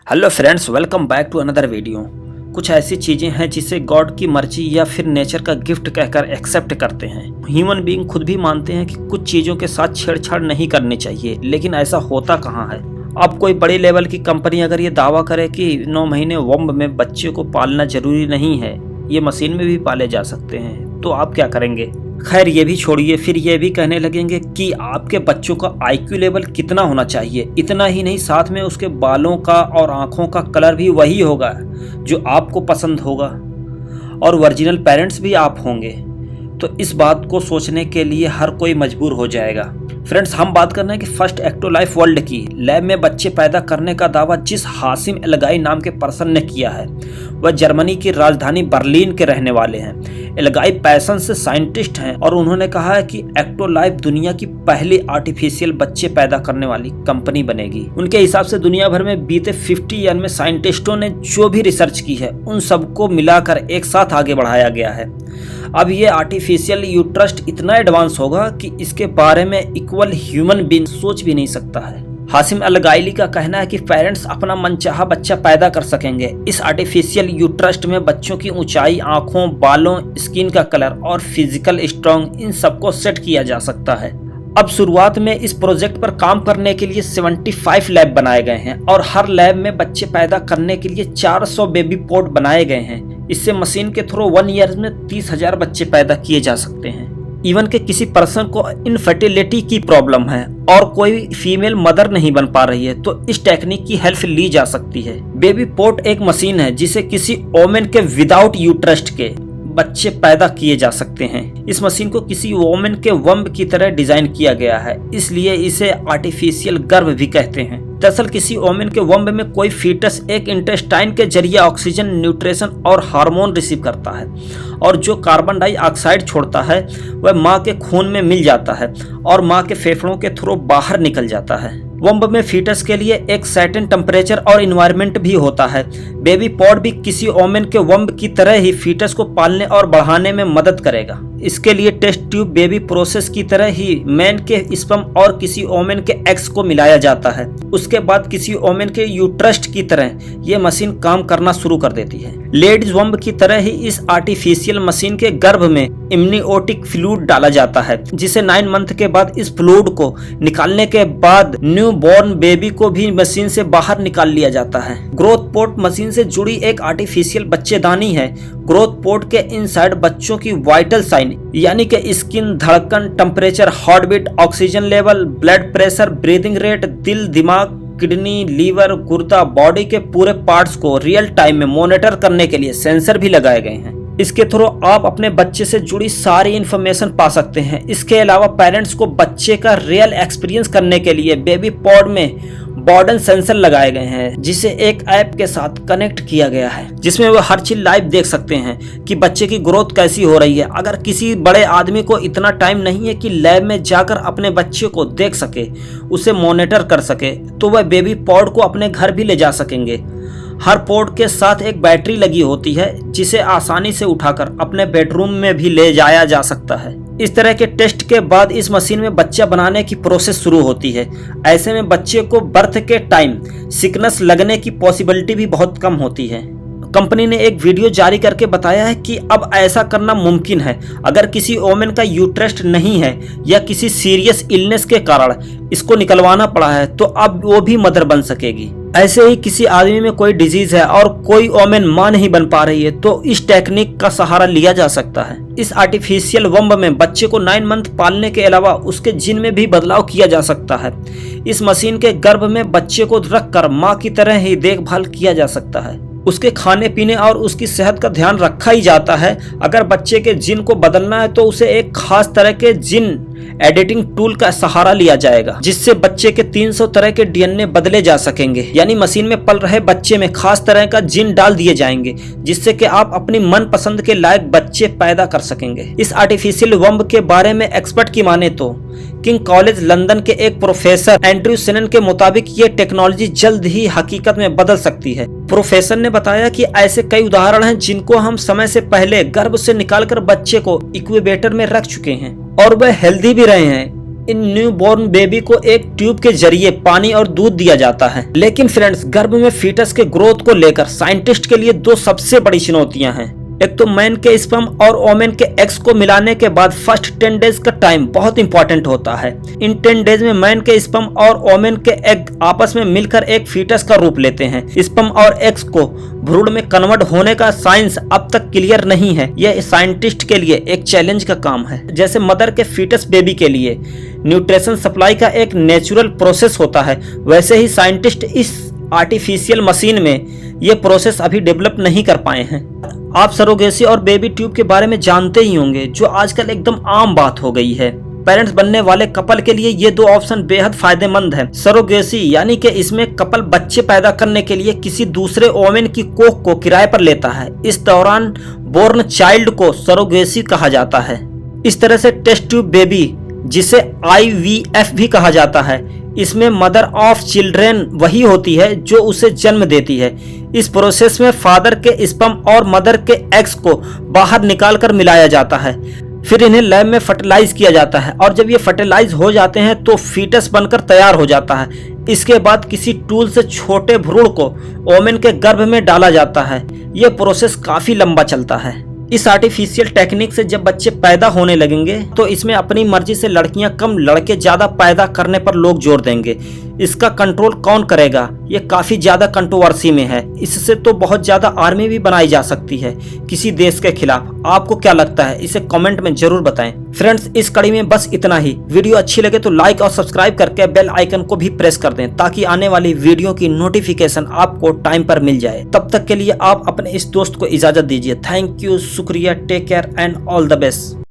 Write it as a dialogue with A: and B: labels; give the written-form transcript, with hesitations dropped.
A: Hello friends, welcome back to another video. कुछ ऐसी चीज़ें हैं जिसे गॉड की मर्जी या फिर नेचर का गिफ्ट कहकर एक्सेप्ट करते हैं। ह्यूमन बीइंग खुद भी मानते हैं कि कुछ चीज़ों के साथ छेड़छाड़ नहीं करनी चाहिए, लेकिन ऐसा होता कहाँ है। अब कोई बड़ी लेवल की कंपनी अगर ये दावा करे कि 9 महीने वंब में बच्चे को पालना जरूरी नहीं है, ये मशीन में भी पाले जा सकते हैं, तो आप क्या करेंगे? खैर ये भी छोड़िए, फिर ये भी कहने लगेंगे कि आपके बच्चों का आईक्यू लेवल कितना होना चाहिए। इतना ही नहीं, साथ में उसके बालों का और आंखों का कलर भी वही होगा जो आपको पसंद होगा, और ओरिजिनल पेरेंट्स भी आप होंगे। तो इस बात को सोचने के लिए हर कोई मजबूर हो जाएगा। फ्रेंड्स, हम बात कर रहे हैं कि फर्स्ट एक्टोलाइफ वर्ल्ड की। लैब में बच्चे पैदा करने का दावा जिस हासिम एलगाई नाम के पर्सन ने किया है, वह जर्मनी की राजधानी बर्लिन के रहने वाले हैं। एलगाई पैशन से साइंटिस्ट हैं और उन्होंने कहा है कि एक्टोलाइफ दुनिया की पहली आर्टिफिशियल बच्चे पैदा करने वाली कंपनी बनेगी। उनके हिसाब से दुनिया भर में बीते 50 ईयर में साइंटिस्टों ने जो भी रिसर्च की है, उन सबको मिलाकर एक साथ आगे बढ़ाया गया है। अब ये आर्टिफिशियल यूट्रस इतना एडवांस होगा कि इसके बारे में इक्वल ह्यूमन बीइंग सोच भी नहीं सकता है। हासिम अलगाइली का कहना है कि पेरेंट्स अपना मनचाहा बच्चा पैदा कर सकेंगे। इस आर्टिफिशियल यूट्रस में बच्चों की ऊंचाई, आंखों, बालों, स्किन का कलर और फिजिकल स्ट्रॉन्ग, इन सबको सेट किया जा सकता है। अब शुरुआत में इस प्रोजेक्ट पर काम करने के लिए 75 लैब बनाए गए हैं और हर लैब में बच्चे पैदा करने के लिए 400 बेबी पोट बनाए गए हैं। इससे मशीन के थ्रू 1 ईयर में 30,000 बच्चे पैदा किए जा सकते हैं। इवन के किसी पर्सन को इनफर्टिलिटी की प्रॉब्लम है और कोई फीमेल मदर नहीं बन पा रही है, तो इस टेक्निक की हेल्प ली जा सकती है। बेबी पोट एक मशीन है जिसे किसी वोमेन के विदाउट यूट्रस के बच्चे पैदा किए जा सकते हैं। इस मशीन को किसी वोमेन के वंब की तरह डिजाइन किया गया है, इसलिए इसे आर्टिफिशियल गर्भ भी कहते हैं। दरअसल किसी वोमेन के वंब में कोई फीटस एक इंटेस्टाइन के जरिए ऑक्सीजन, न्यूट्रिशन और हार्मोन रिसीव करता है, और जो कार्बन डाइऑक्साइड छोड़ता है वह माँ के खून में मिल जाता है और माँ के फेफड़ों के थ्रू बाहर निकल जाता है। वंब में फीटस के लिए एक सर्टेन टेम्परेचर और इन्वायरमेंट भी होता है। बेबी पॉड भी किसी वोमेन के वंब की तरह ही फीटस को पालने और बढ़ाने में मदद करेगा। इसके लिए टेस्ट ट्यूब बेबी प्रोसेस की तरह ही मैन के स्पर्म और किसी वोमेन के एग्स को मिलाया जाता है। उसके बाद किसी वोमेन के यूट्रस की तरह ये मशीन काम करना शुरू कर देती है। लेडीज वंब की तरह ही इस आर्टिफिशियल मशीन के गर्भ में इम्नियोटिक फ्लूइड डाला जाता है, जिसे 9 मंथ के बाद इस फ्लूइड को निकालने के बाद न्यू बॉर्न बेबी को भी मशीन से बाहर निकाल लिया जाता है। ग्रोथ पोर्ट मशीन से जुड़ी एक आर्टिफिशियल बच्चेदानी है। ग्रोथ पोर्ट के इनसाइड बच्चों की वाइटल साइन यानी कि स्किन, धड़कन, temperature, heart beat, oxygen level, blood pressure, breathing rate, दिल, दिमाग, किडनी, लीवर, गुर्दा, बॉडी के पूरे पार्ट्स को रियल टाइम में मॉनिटर करने के लिए सेंसर भी लगाए गए हैं। इसके थ्रू आप अपने बच्चे से जुड़ी सारी इंफॉर्मेशन पा सकते हैं। इसके अलावा पेरेंट्स को बच्चे का रियल एक्सपीरियंस करने के लिए बेबी पॉड में बॉर्डन सेंसर लगाए गए हैं, जिसे एक ऐप के साथ कनेक्ट किया गया है, जिसमें वो हर चीज लाइव देख सकते हैं कि बच्चे की ग्रोथ कैसी हो रही है। अगर किसी बड़े आदमी को इतना टाइम नहीं है कि लैब में जाकर अपने बच्चे को देख सके, उसे मॉनिटर कर सके, तो वह बेबी पॉड को अपने घर भी ले जा सकेंगे। हर पोर्ट के साथ एक बैटरी लगी होती है, जिसे आसानी से उठाकर अपने बेडरूम में भी ले जाया जा सकता है। इस तरह के टेस्ट के बाद इस मशीन में बच्चा बनाने की प्रोसेस शुरू होती है। ऐसे में बच्चे को बर्थ के टाइम सिकनेस लगने की पॉसिबिलिटी भी बहुत कम होती है। कंपनी ने एक वीडियो जारी करके बताया है कि अब ऐसा करना मुमकिन है अगर किसी वोमेन का यूट्रस नहीं है या किसी सीरियस इलनेस के कारण इसको निकलवाना पड़ा है, तो अब वो भी मदर बन सकेगी। ऐसे ही किसी आदमी में कोई डिजीज है और कोई वोमेन मां नहीं बन पा रही है, तो इस टेक्निक का सहारा लिया जा सकता है। इस आर्टिफिशियल वंब में बच्चे को 9 मंथ पालने के अलावा उसके जीन में भी बदलाव किया जा सकता है। इस मशीन के गर्भ में बच्चे को रखकर माँ की तरह ही देखभाल किया जा सकता है। उसके खाने पीने और उसकी सेहत का ध्यान रखा ही जाता है। अगर बच्चे के जीन को बदलना है तो उसे एक खास तरह के जीन एडिटिंग टूल का सहारा लिया जाएगा, जिससे बच्चे के 300 तरह के डीएनए बदले जा सकेंगे। यानी मशीन में पल रहे बच्चे में खास तरह का जीन डाल दिए जाएंगे, जिससे कि आप अपनी मन पसंद के लायक बच्चे पैदा कर सकेंगे। इस आर्टिफिशियल वंब के बारे में एक्सपर्ट की माने तो किंग कॉलेज लंदन के एक प्रोफेसर एंड्रयू सेनन के मुताबिक ये टेक्नोलॉजी जल्द ही हकीकत में बदल सकती है। प्रोफेसर ने बताया कि ऐसे कई उदाहरण हैं जिनको हम समय से पहले गर्भ से निकालकर बच्चे को इक्यूबेटर में रख चुके हैं और वह हेल्दी भी रहे हैं। इन न्यूबॉर्न बेबी को एक ट्यूब के जरिए पानी और दूध दिया जाता है। लेकिन फ्रेंड्स, गर्भ में फीटस के ग्रोथ को लेकर साइंटिस्ट के लिए दो सबसे बड़ी चुनौतियां हैं। एक तो मैन के स्पर्म और वोमेन के एग्स को मिलाने के बाद फर्स्ट 10 डेज का टाइम बहुत इंपॉर्टेंट होता है। इन 10 डेज में मैन के स्पर्म और वोमेन के एग आपस में मिलकर एक फीटस का रूप लेते हैं। स्पर्म और एग्स को भ्रूण में कन्वर्ट होने का साइंस अब तक क्लियर नहीं है। यह साइंटिस्ट के लिए एक चैलेंज का काम है। जैसे मदर के फीटस बेबी के लिए न्यूट्रिशन सप्लाई का एक नेचुरल प्रोसेस होता है, वैसे ही साइंटिस्ट इस आर्टिफिशियल मशीन में ये प्रोसेस अभी डेवलप नहीं कर पाए हैं। आप सरोगेसी और बेबी ट्यूब के बारे में जानते ही होंगे, जो आजकल एकदम आम बात हो गई है। पेरेंट्स बनने वाले कपल के लिए ये दो ऑप्शन बेहद फायदेमंद है। सरोगेसी यानी कि इसमें कपल बच्चे पैदा करने के लिए किसी दूसरे वोमेन की कोख को किराए पर लेता है। इस दौरान बोर्न चाइल्ड को सरोगेसी कहा जाता है। इस तरह से टेस्ट ट्यूब बेबी, जिसे IVF भी कहा जाता है, इसमें मदर ऑफ चिल्ड्रेन वही होती है जो उसे जन्म देती है। इस प्रोसेस में फादर के स्पर्म और मदर के एग्स को बाहर निकालकर मिलाया जाता है, फिर इन्हें लैब में फर्टिलाइज किया जाता है और जब ये फर्टिलाइज हो जाते हैं तो फीटस बनकर तैयार हो जाता है। इसके बाद किसी टूल से छोटे भ्रूण को वोमेन के गर्भ में डाला जाता है। यह प्रोसेस काफी लंबा चलता है। इस आर्टिफिशियल टेक्निक से जब बच्चे पैदा होने लगेंगे तो इसमें अपनी मर्जी से लड़कियां कम लड़के ज्यादा पैदा करने पर लोग जोर देंगे। इसका कंट्रोल कौन करेगा, ये काफी ज्यादा कंट्रोवर्सी में है। इससे तो बहुत ज्यादा आर्मी भी बनाई जा सकती है किसी देश के खिलाफ। आपको क्या लगता है, इसे कमेंट में जरूर बताएं। फ्रेंड्स, इस कड़ी में बस इतना ही। वीडियो अच्छी लगे तो लाइक और सब्सक्राइब करके बेल आइकन को भी प्रेस कर दें ताकि आने वाली वीडियो की नोटिफिकेशन आपको टाइम पर मिल जाए। तब तक के लिए आप अपने इस दोस्त को इजाजत दीजिए। थैंक यू, शुक्रिया, take care and all the best.